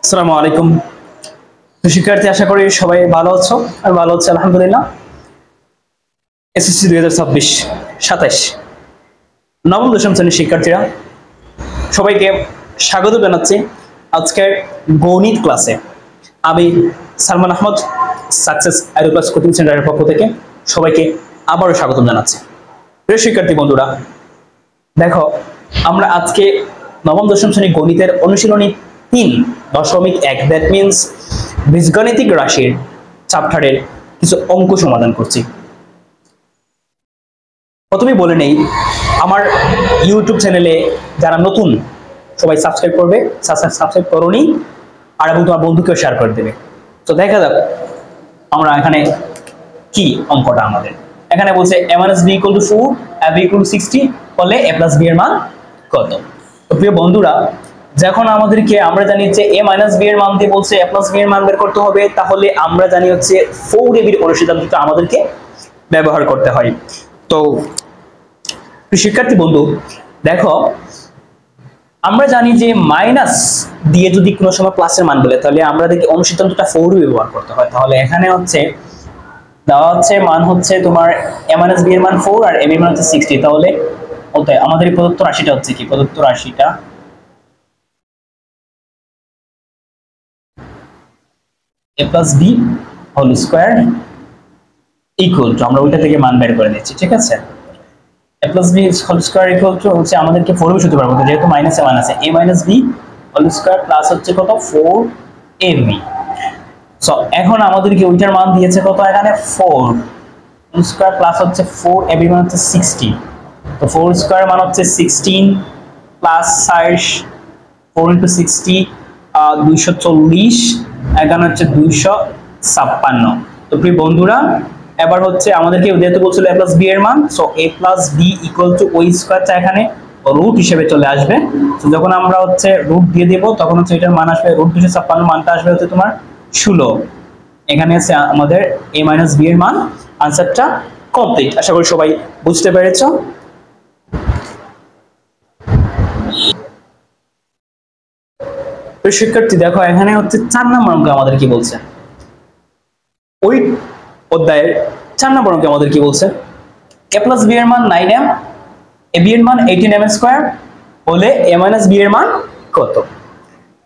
আসসালামু আলাইকুম। শিক্ষার্থী, আশা করি সবাই ভালো আছো। আর ভালো হচ্ছে আলহামদুলিল্লাহ। এসএসসি 2026-27 নবম দশম শ্রেণীর শিক্ষার্থীরা সবাইকে স্বাগত জানাচ্ছি আজকের গণিত ক্লাসে। আমি সালমান আহমদ, সাকসেস আইরোক্লাস কোচিং সেন্টারের পক্ষ থেকে সবাইকে আবারও স্বাগত জানাচ্ছি। প্রিয় শিক্ষার্থী বন্ধুরা, দেখো আমরা আজকে নবম দশম শ্রেণী গণিতের অনুশীলনী 3.1, দ্যাট মিনস বীজগণিতিক রাশির চ্যাপ্টারের কিছু অঙ্ক সমাধান করছি। প্রথমে বলে নেই, আমার ইউটিউব চ্যানেলে যারা নতুন সবাই সাবস্ক্রাইব করবে, সাবস্ক্রাইব করোনি আর এবং তোমার বন্ধুকেও শেয়ার করে দেবে। তো দেখা যাক আমরা এখানে কি অঙ্কটা আমাদের এখানে বলছে a - b = 4, ab = 60 হলে a + b এর মান কত। তো প্রিয় বন্ধুরা, যখন আমাদেরকে আমরা জানি যে a - b এর মান দিয়ে বলছে a + b এর মান বের করতে হবে, তাহলে আমরা জানি হচ্ছে 4ab এর অনুসিদ্ধান্তটা আমাদেরকে ব্যবহার করতে হয়। তো শিক্ষার্থী বন্ধু দেখো, আমরা জানি যে মাইনাস দিয়ে যদি কোনো সময় প্লাসের মান বলে, তাহলে আমরা দেখি অনুসিদ্ধান্তটা 4 ব্যবহার করতে হয়। তাহলে এখানে হচ্ছে দেওয়া হচ্ছে মান হচ্ছে তোমার a - b এর মান 4 আর ab এর মান হচ্ছে 60। তাহলে আমাদের এই প্রদত্ত রাশিটা হচ্ছে কি, প্রদত্ত রাশিটা a + b whole square equal to, আমরা ওইটা থেকে মান বের করে নিচ্ছি, ঠিক আছে। a + b whole square equal to হচ্ছে আমাদেরকে 4 বসাতে পারবো, যেহেতু মাইনাসে মান আছে। a - b whole square plus হচ্ছে কত 4ab। সো এখন আমাদেরকে ওইটার মান দিয়েছে কত, এখানে 4 হোল স্কয়ার প্লাস হচ্ছে 4ab মান হচ্ছে 60। তো 4 স্কয়ার মান হচ্ছে 16 প্লাস 4 × 60 240, এখানে হচ্ছে 256। তো প্রিয় বন্ধুরা, এবার হচ্ছে আমাদেরকে যেহেতু বলছিল a + b এর মান, সো a + b = ওই স্কয়ারটা এখানে রুট হিসেবে চলে আসবে। তো যখন আমরা হচ্ছে রুট দিয়ে দেব, তখন হচ্ছে এটার মান আসবে √256, মানটা আসবে হচ্ছে তোমার 16। এখানে আছে আমাদের a - b এর মান। আনসারটা কমপ্লিট। আশা করি সবাই বুঝতে পেরেছো। শিক্ষার্থী দেখো, এখানে হচ্ছে 4 নম্বর অঙ্ক আমাদের কি বলছে, ওই অধ্যায়ের 4 নম্বর অঙ্কে আমাদের কি বলছে, a + b এর মান 9m, ab এর মান 18m² হলে a - b এর মান কত।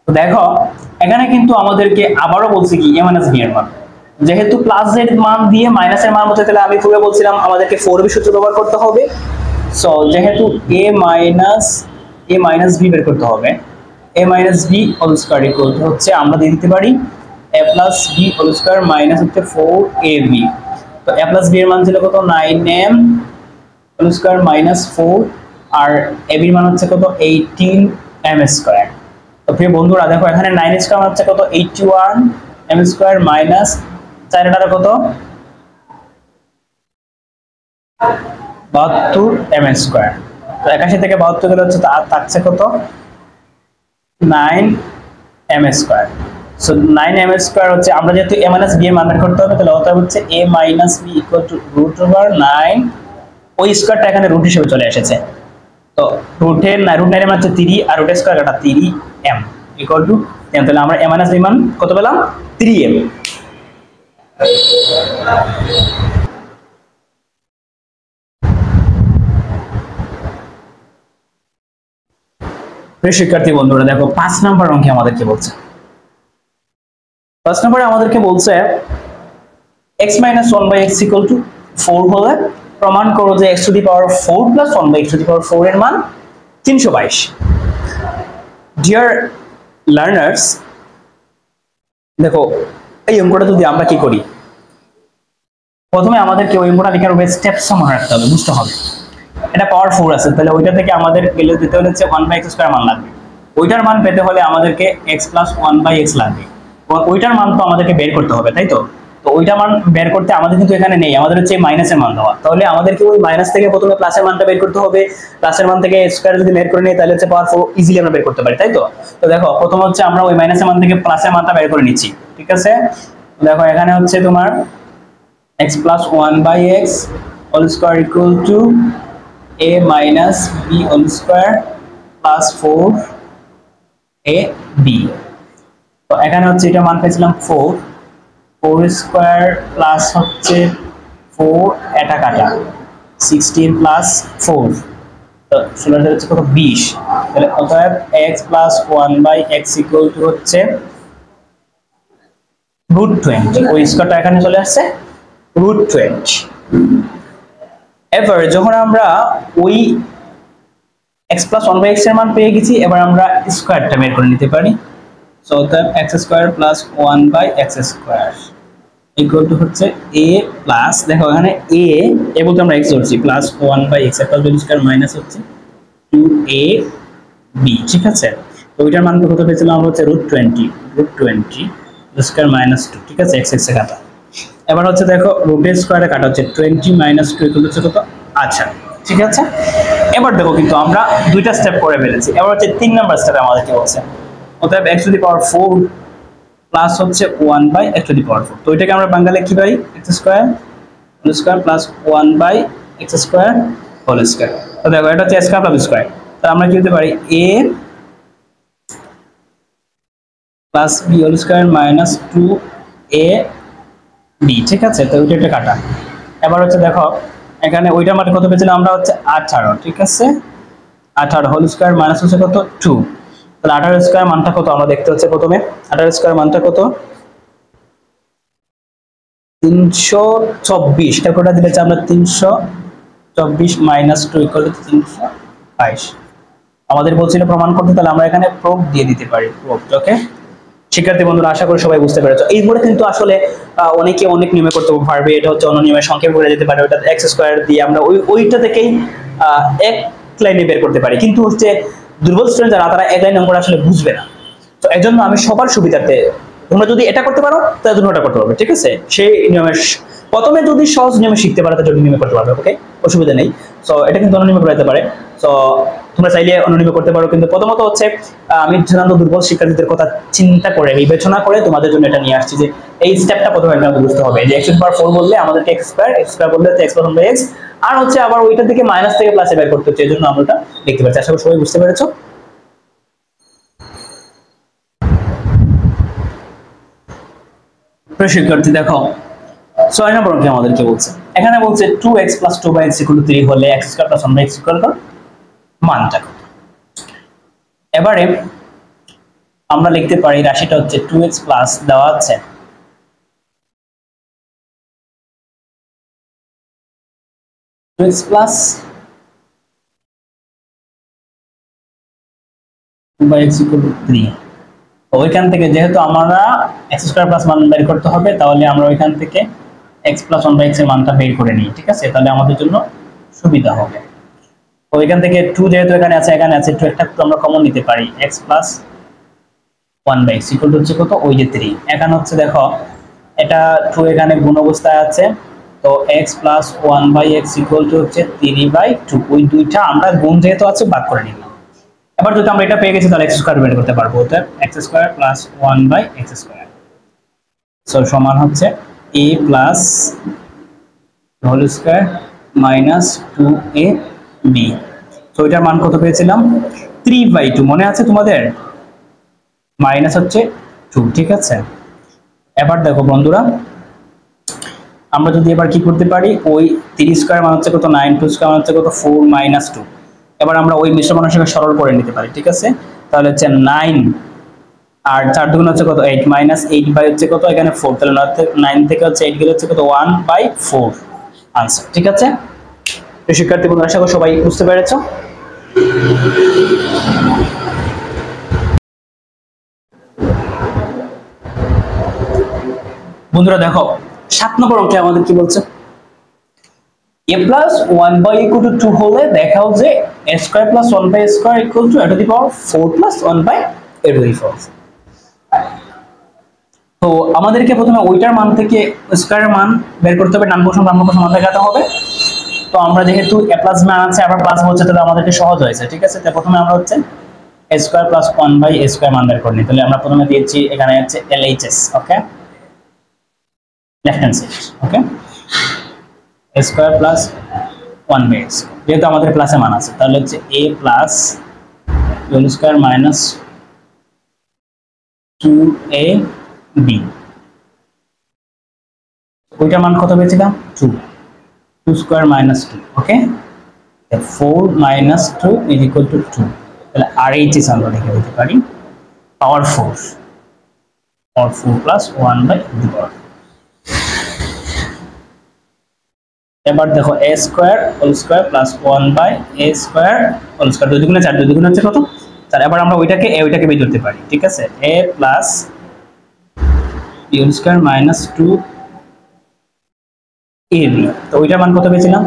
তো দেখো এখানে কিন্তু আমাদেরকে আবারও বলছে কি a - b এর মান, যেহেতু প্লাস এর মান দিয়ে মাইনাসের মান বলতে, তাহলে আমি পূর্বে বলছিলাম আমাদেরকে 4b সূত্র ব্যবহার করতে হবে। সো যেহেতু a - b বের করতে হবে, a - b whole square equal to হচ্ছে আমরা দিয়ে দিতে পারি a + b whole square minus হচ্ছে 4ab। তো a + b এর মান ছিল কত 9m হোল স্কয়ার মাইনাস 4, আর ab এর মান হচ্ছে কত 18m²। তো প্রিয় বন্ধুরা দেখো, এখানে 9 স্কয়ার হচ্ছে কত 81m² মাইনাস 4 কত 72m²। তো 81 থেকে 72 গেলে হচ্ছে থাকছে কত 9m²। সো 9m² হচ্ছে, আমরা যেহেতু a - b এর মান বের করতে হবে, তাহলে অতএব হচ্ছে a - b √9, ওই স্কয়ারটা এখানে রুট হিসেবে চলে এসেছে। তো √9 এর মান হচ্ছে 3, আর রুট স্কয়ার কাটা 3m ইকুয়াল টু 10। তাহলে আমরা a - b মান কত পেলাম 3m। প্রিয় শিক্ষার্থী বন্ধুরা দেখো, 5 নম্বর অঙ্কে আমাদের কি বলছে। 5 নম্বরে আমাদেরকে বলছে x - 1/x = 4 হলে প্রমাণ করো যে x⁴ + 1/x⁴ এর মান 322। ডিয়ার লার্নার্স, দেখো এই অঙ্কটা যদি আমরা কি করি, প্রথমে আমাদেরকে ওই অঙ্কটা লেখার স্টেপস মনে রাখতে হবে, বুঝতে হবে। এটা পাওয়ার 4 আছে, তাহলে ওইটা থেকে আমাদের গেলে দিতে হলে 1/x² মান লাগবে। ওইটার মান পেতে হলে আমাদেরকে x + 1/x লাগবে। ওইটার মান তো আমাদেরকে বের করতে হবে, তাই তো। তো ওইটা মান বের করতে আমাদের কিন্তু এখানে নেই, আমাদের হচ্ছে মাইনাসের মান দেওয়া। তাহলে আমাদেরকে ওই মাইনাস থেকে প্রথমে প্লাসের মানটা বের করতে হবে। প্লাসের মান থেকে স্কয়ার যদি বের করে নিই, তাহলে হচ্ছে পাওয়ার 4 ইজিলি আমরা বের করতে পারি, তাই তো। তো দেখো প্রথম হচ্ছে আমরা ওই মাইনাসের মান থেকে প্লাসের মানটা বের করে নিচ্ছি, ঠিক আছে। দেখো এখানে হচ্ছে তোমার x + 1/x whole square equal to a - b whole square plus 4ab। তো এখানে হচ্ছে এটা মান পেয়েছিলাম 4, 4 স্কয়ার প্লাস হচ্ছে 4 এটা কাটা 16 প্লাস 4, তো 16 হচ্ছে কত 20। তাহলে অতএব x plus 1/x equal to হচ্ছে √20। ওই স্কয়ারটা এখানে চলে আসছে √20। এবার যখন আমরা ওই x প্লাস 1/x এর মান পেয়ে গেছি, এবার আমরা স্কয়ারটা বের করে নিতে পারি। সো অতএব x square plus 1/x square equal to হচ্ছে a প্লাস, দেখো এখানে a বলতে আমরা x ধরছি, plus 1/x plus b square minus হচ্ছে 2ab, ঠিক আছে। তো ওইটার মান কত পেয়েছিলাম আমরা হচ্ছে √20 স্কয়ার মাইনাস 2, ঠিক আছে, x এ কাটা। এবার হচ্ছে দেখো রুটের স্কয়ারে কাটা হচ্ছে 20 মাইনাস 2 ইকুয়াল হচ্ছে কত 18, ঠিক আছে। এবার দেখো কিন্তু আমরা দুইটা স্টেপ করে ফেলেছি, এবার হচ্ছে 3 নাম্বার স্টেপে আমাদের কি বলছে, অতএব x to the power 4 plus হচ্ছে 1/x টু দি পাওয়ার 4। তো এটাকে আমরা বাংলায় কি পারি, x square whole square plus 1/x square whole square. তো দেখো এটা হচ্ছে স্কয়ার প্লাস স্কয়ার, তো আমরা কি হতে পারি a plus b whole square minus 2ab, ঠিক আছে। তো ওইটা একটা কাটা। এবার হচ্ছে দেখো এখানে ওইটার মান কত পেয়েছিলাম আমরা হচ্ছে 18, ঠিক আছে, 18 হোল স্কয়ার মাইনাস হচ্ছে কত 2। তাহলে 18 স্কয়ার মানটা কত আমরা দেখতে হচ্ছে প্রথমে, 18 স্কয়ার মানটা কত 324, ক্যালকুলেটর দিলে আমরা 324 মাইনাস 2 ইকুয়াল টু 322। আমাদের বলছিল প্রমাণ করতে, তাহলে আমরা এখানে প্রুফ দিয়ে দিতে পারি, প্রুফ। ওকে শিক্ষার্থী বন্ধুরা, আশা করি সবাই বুঝতে পেরেছো। এইগুলো কিন্তু আসলে অনেকে অনেক নিয়মে করতে পারবে, এটা হচ্ছে অন্য নিয়মের সংক্ষেপ করে যেতে পারে, ওটা x স্কয়ার দিয়ে আমরা ওইটা থেকেই এক লাইনে বের করতে পারি। কিন্তু হচ্ছে দুর্বল স্টুডেন্ট যারা, তারা এক লাইন অঙ্কটা আসলে বুঝবে না। তো এর জন্য আমি সবার সুবিধার্থে, তোমরা যদি এটা করতে পারো তাহলে তুমি ওটা করতে পারবে, ঠিক আছে। সেই নিয়মের প্রথমে যদি সহজ নিয়মে শিখতে পারো তাহলে নিয়মে করতে পারবে, ওকে, অসুবিধা নেই। সো এটা কিন্তু অন্য নিয়মে করা যেতে পারে। সো তোমরা চাইলে অন্য নিয়মে করতে পারো, কিন্তু প্রথমত হচ্ছে আমি সাধারণত দুর্বল শিক্ষার্থীদের কথা চিন্তা করে বিবেচনা করে তোমাদের জন্য এটা নিয়ে আসছি, যে এই স্টেপটা প্রথমে আমাদের বুঝতে হবে যে x টু দি পাওয়ার 4 বললে আমাদেরকে x স্কয়ার বললে হচ্ছে x প্লাস 1/x, আর হচ্ছে আবার ওইটা থেকে মাইনাস থেকে প্লাসে বের করতে হচ্ছে, এজন্য আমরা এটা লিখতে পারছি। আশা করি সবাই বুঝতে পেরেছো। প্রিয় শিক্ষার্থী দেখো 6 নম্বর অঙ্কে আমাদের কি বলছে, এখানে বলছে 2x plus 2/x equal to 3 হলে x square plus 1/x equal to মানটা কত। এবারে আমরা লিখতে পারি রাশিটা হচ্ছে 2x প্লাস দেওয়া আছে 2x plus 2/x equal to 3। ওইখান থেকে যেহেতু আমরা x স্কয়ার প্লাস মান বের করতে হবে, তাহলে আমরা ওইখান থেকে x প্লাস 1/x এর মানটা বের করে নিই, ঠিক আছে, তাহলে আমাদের জন্য সুবিধা হবে। তো এখান থেকে 2 যেহেতু এখানে আছে 2 একটা আমরা কমন নিতে পারি, x plus 1/x equal to হচ্ছে কত ওই যে 3। এখানে হচ্ছে দেখো এটা 2 এখানে গুণ অবস্থায় আছে, তো x plus 1/x equal to হচ্ছে 3/2। ওই দুইটা আমরা গুণ যেহেতু আছে ভাগ করে নিলাম। এবার যদি আমরা এটা পেয়ে গেছি তাহলে x স্কয়ার বের করতে পারবো, অতএব x square plus 1/x square so সমান হচ্ছে a plus whole square minus 2ab। তো এটার মান কত পেয়েছিলাম 3/2, মনে আছে তোমাদের, মাইনাস হচ্ছে 2, ঠিক আছে। এবার দেখো বন্ধুরা আমরা যদি এবার কি করতে পারি, ওই 3 স্কয়ার মান হচ্ছে কত 9, 2 স্কয়ার মান হচ্ছে কত 4 মাইনাস 2। এবার আমরা ওই মিশ্র মানুষকে সরল করে নিতে পারি, ঠিক আছে। তাহলে হচ্ছে 9 আর 4 দুগুণ হচ্ছে কত 8 মাইনাস 8/, হচ্ছে কত এখানে 4, তাহলে 9 থেকে হচ্ছে 8 গেলে হচ্ছে কত 1/4 आंसर। ঠিক আছে তো শিক্ষার্থী বন্ধুরা আশা করি সবাই বুঝতে পেরেছো। বন্ধুরা দেখো 7 নম্বর অঙ্কে আমাদের কি বলছে, a plus 1 by equal to 2 হলে দেখাও যে a square plus 1 by a square equal to a to the power 4 plus 1 by a to the power 4। তো আমাদেরকে প্রথমে ওইটার মান থেকে স্কয়ারের মান বের করতে হবে, ডান পাশে মান দেখাতে হবে। তো আমরা যেহেতু a প্লাস মান আছে আবার প্লাস বলছে তাহলে আমাদেরকে সহজ হয়েছে, ঠিক আছে। তো প্রথমে আমরা হচ্ছে a square plus 1 by a square মান বের করে নিই। তাহলে আমরা প্রথমে দিয়েছি এখানে হচ্ছে LHS, okay, left hand side, okay, a square plus 1 by x, যেহেতু আমাদের প্লাসে মান আছে তাহলে হচ্ছে a plus whole square minus 2ab, ওইটার মান কত পেয়েছিলাম 2, 2 square minus 2, okay 4 minus 2 is equal to 2, তাহলে RHS আমরা লিখে দিতে পারি পাওয়ার 4 plus 1 by the power। এবার দেখো a square whole square plus 1 by a square whole square, 2 দুগুণে 4, 2 দুগুণে হচ্ছে কত 4। এবার আমরা ওইটাকে বের করতে পারি, ঠিক আছে, a plus b whole square minus 2 ab, তো ওইটার মান কত পেয়েছিলাম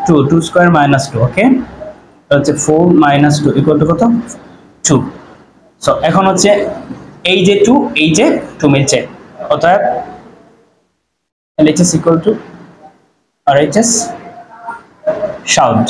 2, 2 স্কয়ার মাইনাস 2, ওকে হচ্ছে 4 মাইনাস 2 ইকুয়াল টু কত 2। সো এখন হচ্ছে এই যে 2 এই যে 2 মিলছে, অতএব LHS equal to RHS sound.